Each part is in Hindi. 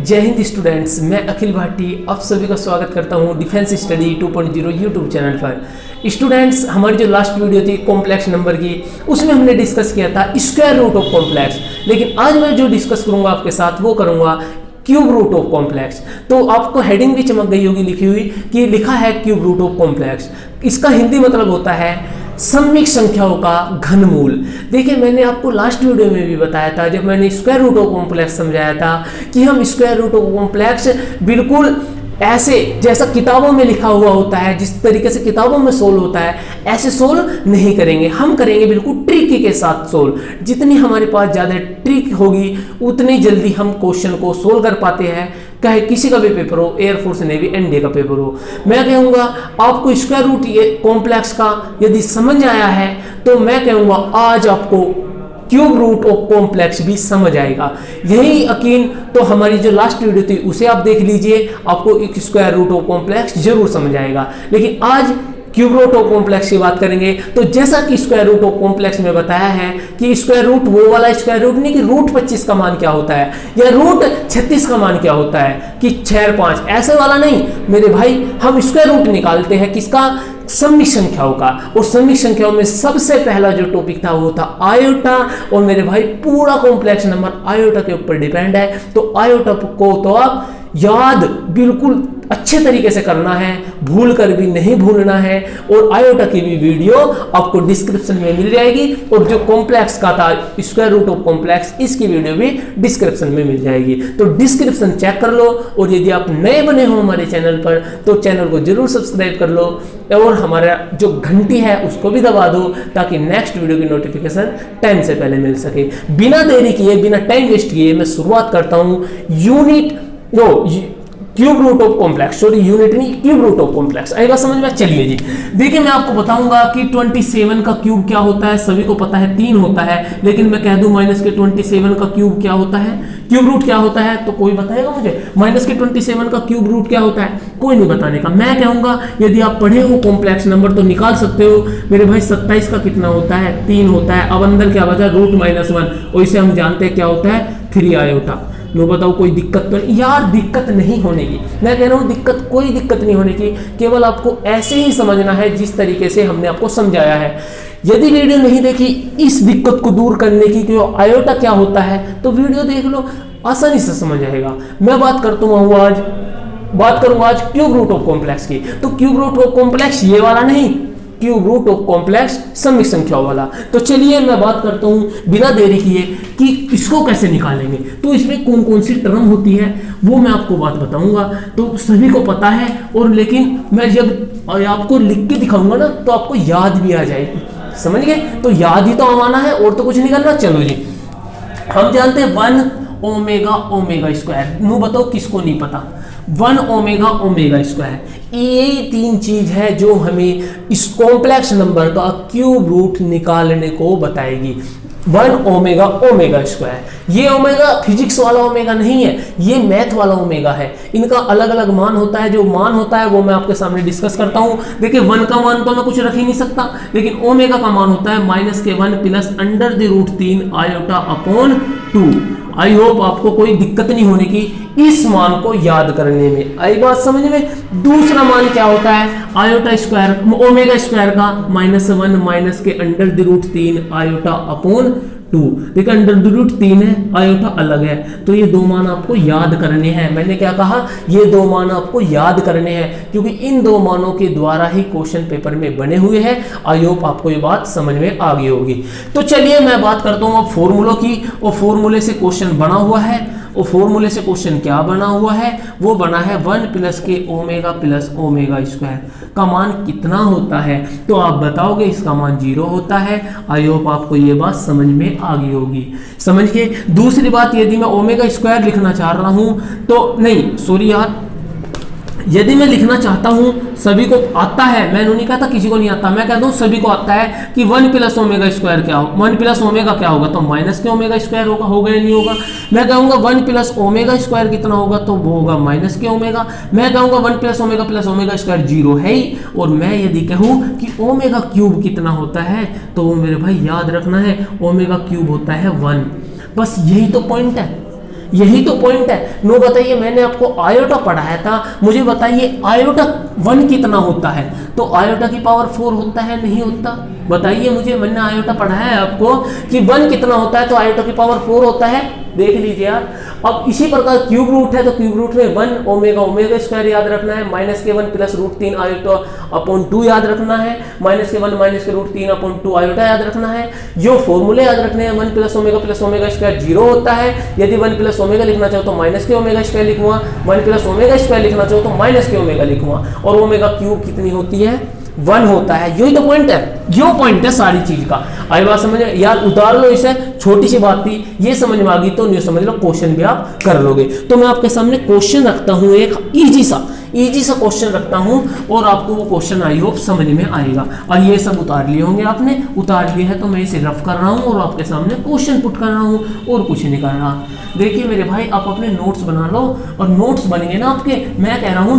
जय हिंद स्टूडेंट्स, मैं अखिल भाटी आप सभी का स्वागत करता हूं डिफेंस स्टडी 2.0 यूट्यूब चैनल पर। स्टूडेंट्स, हमारी जो लास्ट वीडियो थी कॉम्प्लेक्स नंबर की, उसमें हमने डिस्कस किया था स्क्वायर रूट ऑफ कॉम्प्लेक्स। लेकिन आज मैं जो डिस्कस करूंगा आपके साथ वो करूंगा क्यूब रूट ऑफ कॉम्प्लेक्स। तो आपको हेडिंग भी चमक गई होगी लिखी हुई कि लिखा है क्यूब रूट ऑफ कॉम्प्लेक्स। इसका हिंदी मतलब होता है सममित संख्याओं का घनमूल। देखिए, मैंने आपको लास्ट वीडियो में भी बताया था जब मैंने स्क्वायर रूट ऑफ कॉम्प्लेक्स समझाया था कि हम स्क्वायर रूट ऑफ कॉम्प्लेक्स बिल्कुल ऐसे जैसा किताबों में लिखा हुआ होता है, जिस तरीके से किताबों में सोल्व होता है ऐसे सोल्व नहीं करेंगे। हम करेंगे बिल्कुल ट्रिक के साथ सोल्व। जितनी हमारे पास ज़्यादा ट्रिक होगी उतनी जल्दी हम क्वेश्चन को सोल्व कर पाते हैं, चाहे किसी का भी पेपर हो, एयरफोर्स, नेवी, एनडीए का पेपर हो। मैं कहूँगा आपको स्क्वायर रूट कॉम्प्लेक्स का यदि समझ आया है तो मैं कहूँगा आज आपको क्यूब रूट ऑफ कॉम्प्लेक्स भी समझ आएगा। यही यकीन तो हमारी जो लास्ट वीडियो थी उसे आप देख लीजिए, आपको एक स्क्वायर रूट ऑफ कॉम्प्लेक्स जरूर समझ आएगा। लेकिन आज क्यूब रूट ऑफ कॉम्प्लेक्स की बात करेंगे। तो जैसा कि स्क्वायर रूट ऑफ कॉम्प्लेक्स में बताया है कि स्क्वायर रूट वो वाला स्क्वायर रूट नहीं कि रूट 25 का मान क्या होता है या रूट 36 का मान क्या होता है कि 6 और 5, ऐसे वाला नहीं मेरे भाई। हम स्क्वायर रूट निकालते हैं किसका? सममित संख्याओं का। और सममित संख्याओं में सबसे पहला जो टॉपिक था वो था आयोटा। और मेरे भाई पूरा कॉम्प्लेक्स नंबर आयोटा के ऊपर डिपेंड है। तो आयोटा को तो आप याद बिल्कुल अच्छे तरीके से करना है, भूल कर भी नहीं भूलना है। और आयोटा की भी वीडियो आपको डिस्क्रिप्शन में मिल जाएगी। और जो कॉम्प्लेक्स का था स्क्वायर रूट ऑफ कॉम्प्लेक्स, इसकी वीडियो भी डिस्क्रिप्शन में मिल जाएगी। तो डिस्क्रिप्शन चेक कर लो। और यदि आप नए बने हो हमारे चैनल पर तो चैनल को जरूर सब्सक्राइब कर लो और हमारा जो घंटी है उसको भी दबा दो ताकि नेक्स्ट वीडियो की नोटिफिकेशन टाइम से पहले मिल सके। बिना देरी किए, बिना टाइम वेस्ट किए मैं शुरुआत करता हूँ cube root of complex, sorry unit नहीं, क्यूब रूट ऑफ कॉम्प्लेक्स। आएगा समझ में? चलिए जी, देखिए मैं आपको बताऊंगा कि 27 का क्यूब क्या होता है। सभी को पता है 3 होता है, लेकिन मैं कह दूं माइनस के 27 का क्यूब क्या होता है, क्यूब रूट क्या होता है। तो कोई बताएगा मुझे माइनस के 27 का क्यूब रूट क्या होता है? कोई नहीं बताने का। मैं कहूंगा यदि आप पढ़े हो कॉम्प्लेक्स नंबर तो निकाल सकते हो मेरे भाई। 27 का कितना होता है? 3 होता है। अब अंदर क्या बचा? रूट -1। और इसे हम जानते हैं क्या होता है? 3 आयोटा। लो बताओ, कोई दिक्कत तो नहीं? यार दिक्कत नहीं होने की, मैं कह रहा हूँ दिक्कत, कोई दिक्कत नहीं होने की। केवल आपको ऐसे ही समझना है जिस तरीके से हमने आपको समझाया है। यदि वीडियो नहीं देखी इस दिक्कत को दूर करने की कि आयोटा क्या होता है तो वीडियो देख लो, आसानी से समझ आएगा। मैं बात करूंगा आज क्यूब रूट ऑफ कॉम्प्लेक्स की। तो क्यूब रूट ऑफ कॉम्प्लेक्स ये वाला नहीं, क्यूब रूट ऑफ कॉम्प्लेक्स सममित संख्याओं वाला। तो चलिए मैं बात करता हूं बिना देरी किए कि इसको कैसे निकालेंगे। तो इसमें कौन कौन सी टर्म होती है वो मैं आपको बात बताऊंगा। तो सभी को पता है, और लेकिन मैं जब आपको लिख के दिखाऊंगा ना तो आपको याद भी आ जाएगी। समझ गए? तो याद ही तो आना है और तो कुछ नहीं करना। चलो जी, हम जानते हैं 1 ओमेगा ओमेगा स्क्वायर। नो बताओ किसको नहीं पता? 1 ओमेगा ओमेगा स्क्वायर। ये 3 चीज है जो हमें इस कॉम्प्लेक्स नंबर का क्यूब रूट निकालने को बताएगी। 1 ओमेगा ओमेगा स्क्वायर। ये ओमेगा फिजिक्स वाला ओमेगा नहीं है, ये मैथ वाला ओमेगा है। इनका अलग अलग मान होता है। जो मान होता है वो मैं आपके सामने डिस्कस करता हूँ। देखिए 1 का मान तो मैं कुछ रख ही नहीं सकता, लेकिन ओमेगा का मान होता है -1 plus √3 iota upon 2। I hope आपको कोई दिक्कत नहीं होने की इस मान को याद करने में। आई बात समझ में? दूसरा मान क्या होता है? आयोटा स्क्वायर, ओमेगा स्क्वायर का -1 माइनस के √3 आयोटा अपॉन 2। देखिए √3 है, आयोटा अलग है। तो ये 2 मान आपको याद करने हैं। मैंने क्या कहा? ये 2 मान आपको याद करने हैं, क्योंकि इन 2 मानों के द्वारा ही क्वेश्चन पेपर में बने हुए हैं। आई होप आपको ये बात समझ में आ गई होगी। तो चलिए मैं बात करता हूँ अब फॉर्मूलों की। और फॉर्मूले से क्वेश्चन बना हुआ है। और फॉर्मूले से क्वेश्चन क्या बना हुआ है? वो बना है 1 प्लस के ओमेगा प्लस ओमेगा स्क्वायर का मान कितना होता है? तो आप बताओगे इसका मान 0 होता है। आई होप आपको ये बात समझ में आ गई होगी। समझ के दूसरी बात, यदि मैं ओमेगा स्क्वायर लिखना चाह रहा हूं तो नहीं, सॉरी यार, यदि मैं लिखना चाहता हूं, सभी को आता है, मैं नहीं कहता किसी को नहीं आता, मैं कहता हूं सभी को आता है कि 1 प्लस ओमेगा स्क्वायर क्या हो, 1 प्लस ओमेगा क्या होगा? तो माइनस के ओमेगा स्क्वायर होगा या नहीं होगा? मैं कहूंगा 1 प्लस ओमेगा स्क्वायर कितना होगा? तो वो होगा माइनस के ओमेगा। मैं कहूंगा 1 प्लस ओमेगा स्क्वायर 0 है ही। और मैं यदि कहूं कि ओमेगा क्यूब कितना होता है तो वो मेरे भाई याद रखना है, ओमेगा क्यूब होता है 1। बस यही तो पॉइंट है। यही तो पॉइंट है। नो बताइए, मैंने आपको आयोटा पढ़ाया था, मुझे बताइए आयोटा 1 कितना होता है? तो आयोटा की पावर 4 होता है, नहीं होता? बताइए मुझे, मैंने आयोटा पढ़ाया है आपको कि 1 कितना होता है, तो आयोटा की पावर 4 होता है। देख लीजिए यार। अब इसी प्रकार क्यूब रूट है, तो क्यूब रूट में 1 ओमेगा स्क्वायर याद रखना है, -1 प्लस √3 आयोटा अपॉन 2 याद रखना है, -1 -√3 अपॉन 2 आयोटा याद रखना है। जो फॉर्मूले याद रखने हैं, 1 प्लस ओमेगा स्क्वायर 0 होता है। यदि 1 प्लस ओमेगा लिखना चाहो तो -k स्क्वायर लिखूंगा, 1 प्लस ओमेगा स्क्वायर लिखना चाहो तो -k लिखूंगा, और ओमेगा क्यूब कितनी होती है? 1 होता है। यही तो पॉइंट है, यो पॉइंट है सारी चीज का। आई बात समझ में? यार उतार लो इसे, छोटी सी बात थी, ये समझ में आ गई तो नहीं समझ लो, क्वेश्चन भी आप कर लोगे। तो मैं आपके सामने क्वेश्चन रखता हूं, एक इजी सा क्वेश्चन रखता हूं, और आपको वो क्वेश्चन आई होप समझ में आएगा। और ये सब उतार लिए होंगे आपने, उतार लिए है तो मैं इसे रफ कर रहा हूं और आपके सामने क्वेश्चन पुट कर रहा हूं, और कुछ नहीं कर रहा। देखिए मेरे भाई, आप अपने नोट्स बना लो, और नोट्स बनेंगे ना आपके, मैं कह रहा हूं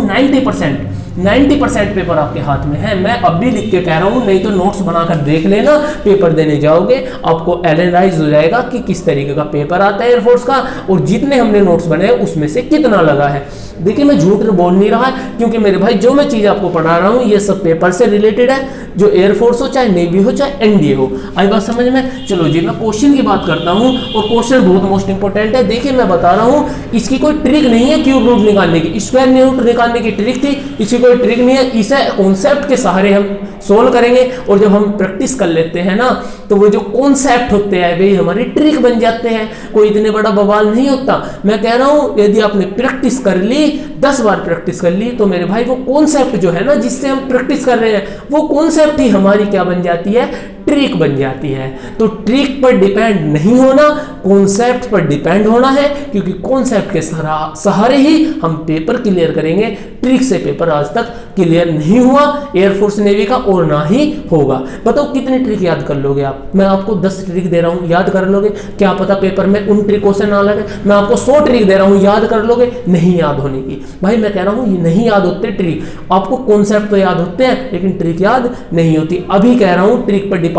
90% पेपर आपके हाथ में है। मैं अब भी लिख के कह रहा हूं, नहीं तो नोट्स बनाकर देख लेना, पेपर देने जाओगे आपको एनालाइज हो जाएगा कि किस तरीके का पेपर आता है एयरफोर्स का, और जितने हमने नोट्स बनाए उसमें से कितना लगा है। देखिए मैं झूठ बोल नहीं रहा, क्योंकि मेरे भाई जो मैं चीज आपको पढ़ा रहा हूं ये सब पेपर से रिलेटेड है, जो एयरफोर्स हो, चाहे नेवी हो, चाहे एनडीए हो। आई बात समझ में? चलो जी, मैं क्वेश्चन की बात करता हूं, और क्वेश्चन बहुत मोस्ट इंपोर्टेंट है। देखिए मैं बता रहा हूं, इसकी कोई ट्रिक नहीं है क्यूब रूट निकालने की, स्क्वायर रूट निकालने की ट्रिक थी, इसकी कोई ट्रिक नहीं है। इसे कॉन्सेप्ट के सहारे हम सोल्व करेंगे, और जब हम प्रैक्टिस कर लेते हैं ना, तो वो जो कॉन्सेप्ट होते हैं वे हमारी ट्रिक बन जाते हैं। कोई इतने बड़ा बवाल नहीं होता। मैं कह रहा हूं, यदि आपने प्रैक्टिस कर ली, 10 बार प्रैक्टिस कर ली, तो मेरे भाई वो कॉन्सेप्ट जो है ना, जिससे हम प्रैक्टिस कर रहे हैं, वो कॉन्सेप्ट ही हमारी क्या बन जाती है? ट्रिक बन जाती है। तो ट्रिक पर डिपेंड नहीं होना, कॉन्सेप्ट पर डिपेंड होना है, क्योंकि कॉन्सेप्ट के सहारे ही हम पेपर क्लियर करेंगे। ट्रिक से पेपर आज तक क्लियर नहीं हुआ एयरफोर्स नेवी का, और ना ही होगा। बताओ कितनी ट्रिक याद कर लोगे आप? मैं आपको 10 ट्रिक दे रहा हूं, याद कर लोगे? क्या पता पेपर में उन ट्रिकों से ना लगे। मैं आपको 100 ट्रिक दे रहा हूं, याद कर लोगे? नहीं याद होने की। भाई मैं कह रहा हूं, ये नहीं याद होते ट्रिक। आपको कॉन्सेप्ट तो याद होते हैं, लेकिन ट्रिक याद नहीं होती। अभी कह रहा हूं, ट्रिक पर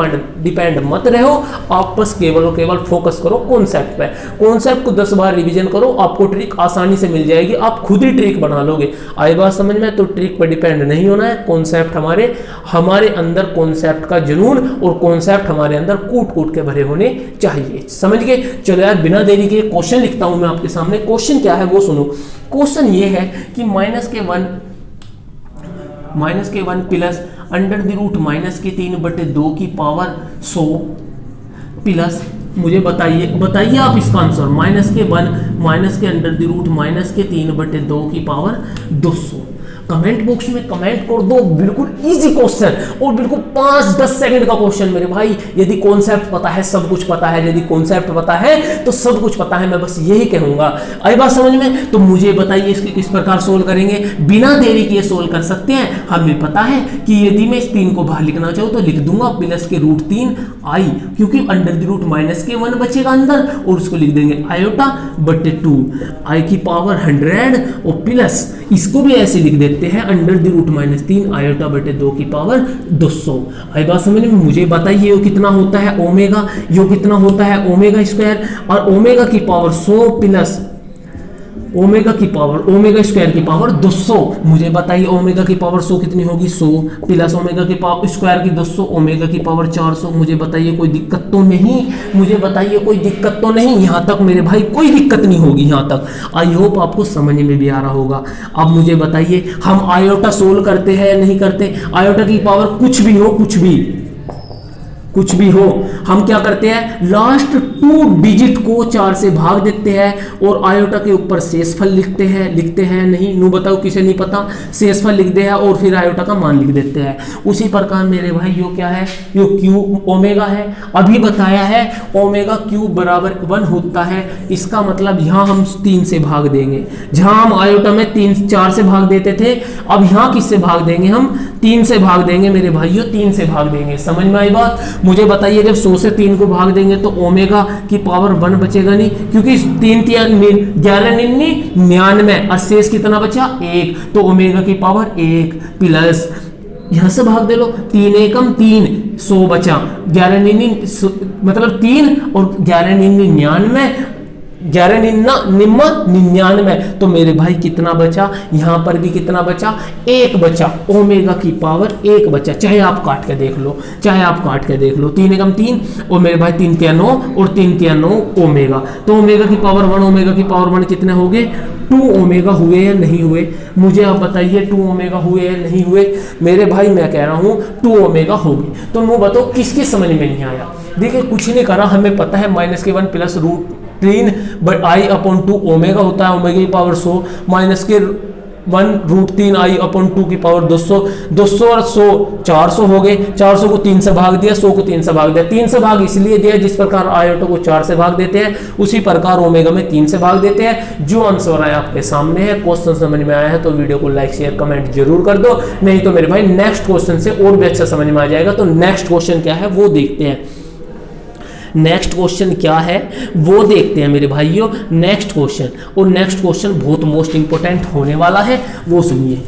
डिपेंड मत रहो, आप बस केवल और केवल फोकस करो कॉन्सेप्ट पे। कॉन्सेप्ट को 10 बार रिवीजन करो, आपको ट्रिक आसानी से मिल जाएगी, आप खुद ही ट्रिक बना लोगे। आई बात समझ में? तो ट्रिक पर डिपेंड नहीं होना है, कॉन्सेप्ट हमारे अंदर कॉन्सेप्ट का जुनून, और कॉन्सेप्ट हमारे अंदर कूट कूट के भरे होने चाहिए। समझ गए? चलो यार, बिना देरी के क्वेश्चन लिखता हूं मैं आपके सामने। क्वेश्चन क्या है वो सुनो। क्वेश्चन ये है कि -k1 प्लस √-3/2 की पावर 100 प्लस, मुझे बताइए आप इसका आंसर। -k1 -√-3/2 की पावर 200। कमेंट बॉक्स में कमेंट कर दो। बिल्कुल इजी क्वेश्चन, और बिल्कुल 5-10 सेकंड का क्वेश्चन मेरे भाई। यदि कॉन्सेप्ट पता है सब कुछ पता है, यदि कॉन्सेप्ट पता है तो सब कुछ पता है। मैं बस यही कहूंगा। आई बात समझ में? तो मुझे बताइए इसके किस प्रकार सोल्व करेंगे। बिना देरी किए सोल्व कर सकते हैं। हमें पता है कि यदि मैं इस 3 को बाहर लिखना चाहूँ तो लिख दूंगा प्लस के √3 आई, क्योंकि √-k1 बचेगा अंदर, और उसको लिख देंगे आयोटा बटे 2 आई की पावर 100, और प्लस इसको भी ऐसे लिख देते हैं √-3 आयोटा बटे 2 की पावर 200। आई बात समझ में? मुझे बताइए ये कितना होता है ओमेगा, ये कितना होता है ओमेगा स्क्वायर, और ओमेगा की पावर 100 प्लस ओमेगा स्क्वायर की पावर 200। मुझे बताइए ओमेगा की पावर 100 कितनी होगी? 100 प्लस ओमेगा की पावर स्क्वायर की 200, ओमेगा की पावर 400। मुझे बताइए कोई दिक्कत तो नहीं? मुझे बताइए कोई दिक्कत तो नहीं? यहाँ तक मेरे भाई कोई दिक्कत नहीं होगी यहाँ तक। आई होप आपको समझ में भी आ रहा होगा। अब मुझे बताइए, हम आयोटा सोल्व करते हैं या नहीं करते? आयोटा की पावर कुछ भी हो, कुछ भी हो, हम क्या करते हैं? लास्ट 2 डिजिट को 4 से भाग देते हैं, और आयोटा के ऊपर शेषफल लिखते हैं नहीं? नु बताओ, किसे नहीं पता? शेषफल लिखते हैं और फिर आयोटा का मान लिख देते हैं। उसी प्रकार मेरे भाई यो क्या है? यो क्यूब ओमेगा है। अभी बताया है ओमेगा क्यूब बराबर 1 होता है। इसका मतलब यहाँ हम 3 से भाग देंगे। जहां हम आयोटा में 4 से भाग देते थे, अब यहाँ किससे भाग देंगे? हम 3 से भाग देंगे मेरे भाइयों, 3 से भाग देंगे। समझ में आई बात? मुझे बताइए, जब 100 से 3 को भाग देंगे तो ओमेगा की पावर 1 बचेगा नहीं, क्योंकि 3 11 99, और शेष कितना बचा? 1। तो ओमेगा की पावर 1 प्लस, यहां से भाग दे लो, 3 एकम 3, 100 बचा, 11 मतलब 3 और 11 99, 11 निन्ना निम्मा 99, तो मेरे भाई कितना बचा, यहां पर भी कितना बचा, 1 बचा, ओमेगा की पावर 1 बचा। चाहे आप काट के देख लो, चाहे आप काट के देख लो, 3 एकम 3 और मेरे भाई 3 तिया 9 और 3 तिया 9 ओमेगा। तो ओमेगा की पावर 1, ओमेगा की पावर 1 कितने हो गए, 2 ओमेगा हुए या नहीं हुए, मुझे आप बताइए 2 ओमेगा हुए या नहीं हुए। मेरे भाई मैं कह रहा हूं 2 ओमेगा हो गए। तो मैं बताओ किसके समझ में नहीं आया। देखिए कुछ नहीं करा, हमें पता है -1 प्लस √3 बट i/2 ओमेगा होता है, ओमेगा की पावर 100 -1 √3 i/2 की पावर 200, 200 और 100 400 हो गए। 400 को 3 से भाग दिया, 100 को 3 से भाग दिया। 3 से भाग इसलिए दिया जिस प्रकार i/2 को 4 से भाग देते हैं उसी प्रकार ओमेगा में 3 से भाग देते हैं। जो आंसर आया आपके सामने है। क्वेश्चन समझ में आया है तो वीडियो को लाइक शेयर कमेंट जरूर कर दो, नहीं तो मेरे भाई नेक्स्ट क्वेश्चन से और भी अच्छा समझ में आ जाएगा। तो नेक्स्ट क्वेश्चन क्या है वो देखते हैं। नेक्स्ट क्वेश्चन क्या है वो देखते हैं मेरे भाइयों। नेक्स्ट क्वेश्चन, और नेक्स्ट क्वेश्चन बहुत मोस्ट इंपोर्टेंट होने वाला है, वो सुनिए।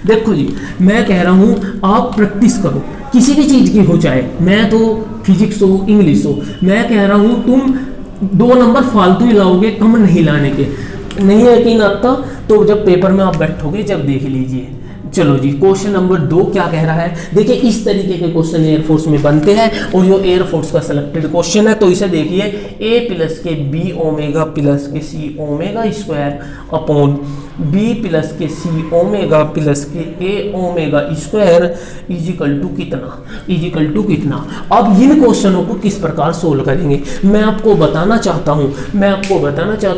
देखो जी, मैं कह रहा हूं आप प्रैक्टिस करो किसी भी चीज की हो, चाहे मैं तो फिजिक्स हो इंग्लिश हो। मैं कह रहा हूं तुम 2 नंबर फालतू ही लाओगे, कम नहीं लाने के। नहीं यकीन आता तो जब पेपर में आप बैठोगे जब देख लीजिए। चलो जी, क्वेश्चन नंबर 2 क्या कह रहा है। देखिए इस तरीके के क्वेश्चन एयरफोर्स में बनते हैं और जो एयरफोर्स का सिलेक्टेड क्वेश्चन है। तो इसे देखिए, a प्लस के b ओमेगा प्लस के c omega square upon b plus के c ओमेगा प्लस के a omega square equal to कितना। अब इन क्वेश्चनों को किस प्रकार सोल्व करेंगे मैं आपको बताना चाहता हूं।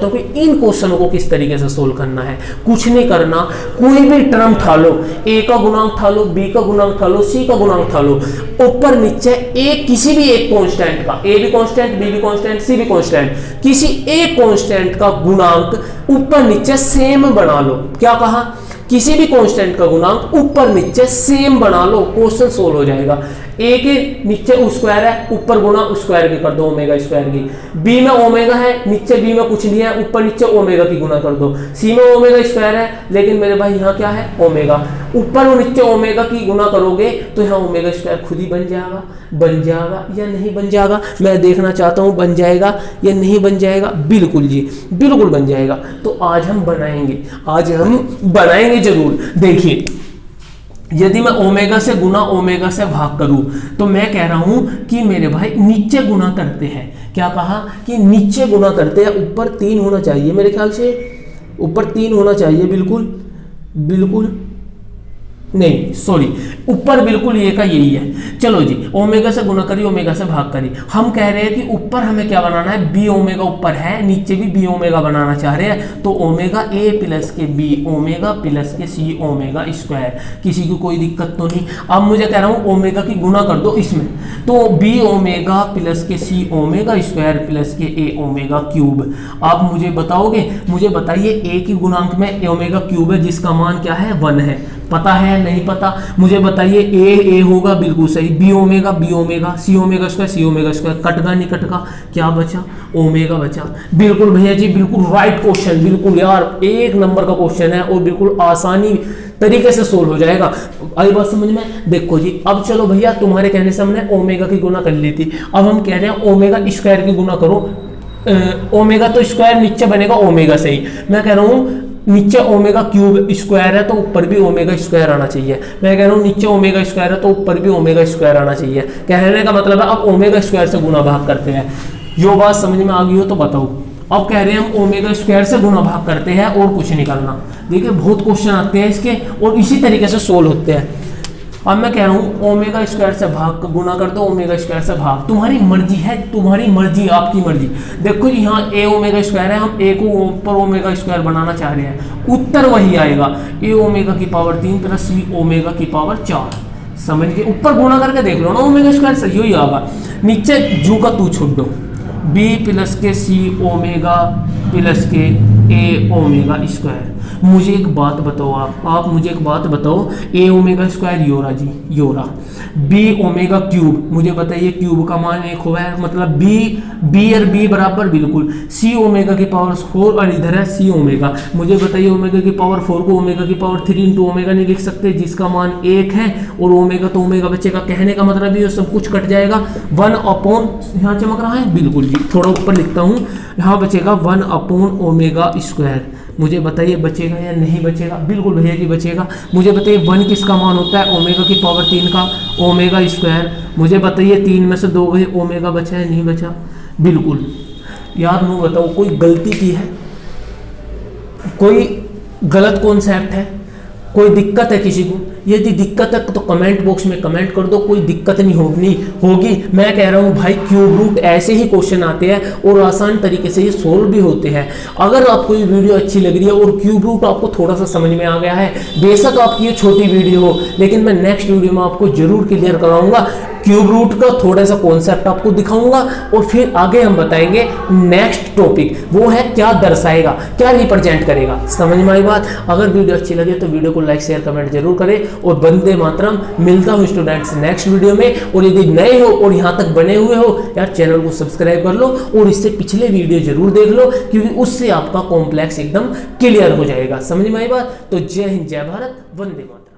कि इन क्वेश्चनों को किस तरीके से सोल्व करना है। कुछ नहीं करना, कोई भी टर्म उठा लो, a का गुणांक उठा लो, b का गुणांक उठा लो, c का गुणांक उठा लो, ऊपर नीचे एक किसी भी एक कांस्टेंट का, a भी कांस्टेंट, b भी कांस्टेंट, c भी कांस्टेंट, किसी एक कांस्टेंट का गुणांक ऊपर नीचे सेम बना लो। क्या कहा, किसी भी कांस्टेंट का गुणांक ऊपर नीचे सेम बना लो, क्वेश्चन सोल्व हो जाएगा। a के नीचे स्क्वायर है, ऊपर गुणा स्क्वायर की कर दो ओमेगा स्क्वायर की। b में ओमेगा है, नीचे b में कुछ नहीं है, ऊपर नीचे ओमेगा की गुणा कर दो। c में ओमेगा स्क्वायर है, लेकिन मेरे भाई यहाँ क्या है ओमेगा, ऊपर और नीचे ओमेगा की गुणा करोगे तो यहाँ ओमेगा स्क्वायर खुद ही बन जाएगा या नहीं बन जाएगा। मैं देखना चाहता हूँ बन जाएगा या नहीं बन जाएगा। बिल्कुल जी, बिल्कुल बन जाएगा। तो आज हम बनाएंगे जरूर। देखिए, यदि मैं ओमेगा से गुना ओमेगा से भाग करूं तो मैं कह रहा हूं कि मेरे भाई नीचे गुना करते हैं। क्या कहा कि नीचे गुना करते हैं, ऊपर 3 होना चाहिए मेरे ख्याल से, ऊपर 3 होना चाहिए। बिल्कुल नहीं, सॉरी, ऊपर बिल्कुल ये का यही है। चलो जी, ओमेगा से गुना करिए, ओमेगा से भाग करिए। हम कह रहे हैं कि ऊपर हमें क्या बनाना है, बी ओमेगा ऊपर है, नीचे भी बी ओमेगा बनाना चाह रहे हैं। तो ओमेगा ए प्लस के बी ओमेगा प्लस के सी ओमेगा स्क्वायर, किसी को कोई दिक्कत तो नहीं। अब मुझे कह रहा हूँ ओमेगा की गुना कर दो इसमें, तो बी ओमेगा प्लस के सी ओमेगा स्क्वायर प्लस के ए ओमेगा क्यूब। आप मुझे बताओगे, मुझे बताइए ए की गुणांक में ओमेगा क्यूब है जिसका मान क्या है 1 है। पता है नहीं पता, मुझे बताइए। ए होगा बिल्कुल सही, B omega C omega square कटगा नहीं कटगा, क्या बचा ओमेगा बचा। बिल्कुल भैया जी, बिल्कुल राइट क्वेश्चन, बिल्कुल यार 1 नंबर का क्वेश्चन है और बिल्कुल आसानी तरीके से सोल्व हो जाएगा। आई बात समझ में। देखो जी, अब चलो भैया, तुम्हारे कहने से हमने ओमेगा की गुना कर ली थी, अब हम कह रहे हैं ओमेगा स्क्वायर की गुना करो। ओमेगा तो स्क्वायर नीचे बनेगा ओमेगा से ही, मैं कह रहा हूँ नीचे ओमेगा क्यूब स्क्वायर है तो ऊपर भी ओमेगा स्क्वायर आना चाहिए। मैं कह रहा हूँ नीचे ओमेगा स्क्वायर है तो ऊपर भी ओमेगा स्क्वायर आना चाहिए। कहने का मतलब है अब ओमेगा स्क्वायर से गुना भाग करते हैं। जो बात समझ में आ गई हो तो बताओ। अब कह रहे हैं हम ओमेगा स्क्वायर से गुना भाग करते हैं और कुछ नहीं करना। देखिए बहुत क्वेश्चन आते हैं इसके और इसी तरीके से सोल्व होते हैं। अब मैं कह रहा हूँ ओमेगा स्क्वायर से भाग गुना कर दो, ओमेगा स्क्वायर से भाग, तुम्हारी मर्जी है, तुम्हारी मर्जी, आपकी मर्जी। देखो जी, यहाँ ए ओमेगा स्क्वायर है, हम ए को ऊपर ओमेगा स्क्वायर बनाना चाह रहे हैं, उत्तर वही आएगा ए ओमेगा की पावर 3 प्लस सी ओमेगा की पावर 4। समझिए, ऊपर गुना करके देख लो ना, ओमेगा स्क्वायर सही ही आएगा। नीचे जू का तू छोड़ दो, बी प्लस के सी ओमेगा प्लस के ए ओमेगा स्क्वायर। मुझे एक बात बताओ, आप मुझे एक बात बताओ, ए ओमेगा स्क्वायर योरा जी योरा, बी ओमेगा क्यूब, मुझे बताइए क्यूब का मान 1 हुआ है, मतलब बी और बी बराबर बिल्कुल, सी ओमेगा की पावर 4 और इधर है सी ओमेगा, मुझे बताइए ओमेगा की पावर 4 को ओमेगा की पावर 3 इंटू ओमेगा नहीं लिख सकते, जिसका मान 1 है, और ओमेगा तो ओमेगा बचेगा, कहने का मतलब ये सब कुछ कट जाएगा, 1 अपॉन, यहाँ चमक रहा है बिल्कुल जी, थोड़ा ऊपर लिखता हूँ, यहाँ बचेगा 1 अपॉन ओमेगा स्क्वायर। मुझे बताइए बचेगा या नहीं बचेगा? बिल्कुल भैया जी बचेगा। मुझे बताइए 1 किसका मान होता है? ओमेगा की पावर 3 का ओमेगा स्क्वायर। मुझे बताइए 3 में से 2 गए, ओमेगा बचा है नहीं बचा? बिल्कुल। यार मुझे बताओ कोई गलती की है, कोई गलत कॉन्सेप्ट है, कोई दिक्कत है किसी को? यदि दिक्कत है तो कमेंट बॉक्स में कमेंट कर दो, कोई दिक्कत नहीं होगी। मैं कह रहा हूँ भाई क्यूब रूट ऐसे ही क्वेश्चन आते हैं और आसान तरीके से ये सोल्व भी होते हैं। अगर आपको ये वीडियो अच्छी लग रही है और क्यूब रूट आपको थोड़ा सा समझ में आ गया है, बेशक आपकी ये छोटी वीडियो हो, लेकिन मैं नेक्स्ट वीडियो में आपको जरूर क्लियर कराऊंगा, क्यूब रूट का थोड़ा सा कॉन्सेप्ट आपको दिखाऊंगा, और फिर आगे हम बताएंगे नेक्स्ट टॉपिक, वो है क्या दर्शाएगा, क्या रिप्रेजेंट करेगा। समझ में आई बात? अगर वीडियो अच्छी लगे तो वीडियो को लाइक शेयर कमेंट जरूर करें, और वंदे मातरम। मिलता हूं स्टूडेंट्स नेक्स्ट वीडियो में, और यदि नए हो और यहां तक बने हुए हो यार चैनल को सब्सक्राइब कर लो, और इससे पिछले वीडियो जरूर देख लो, क्योंकि उससे आपका कॉम्प्लेक्स एकदम क्लियर हो जाएगा। समझ में आई बात? तो जय हिंद, जय भारत, वंदे मातरम।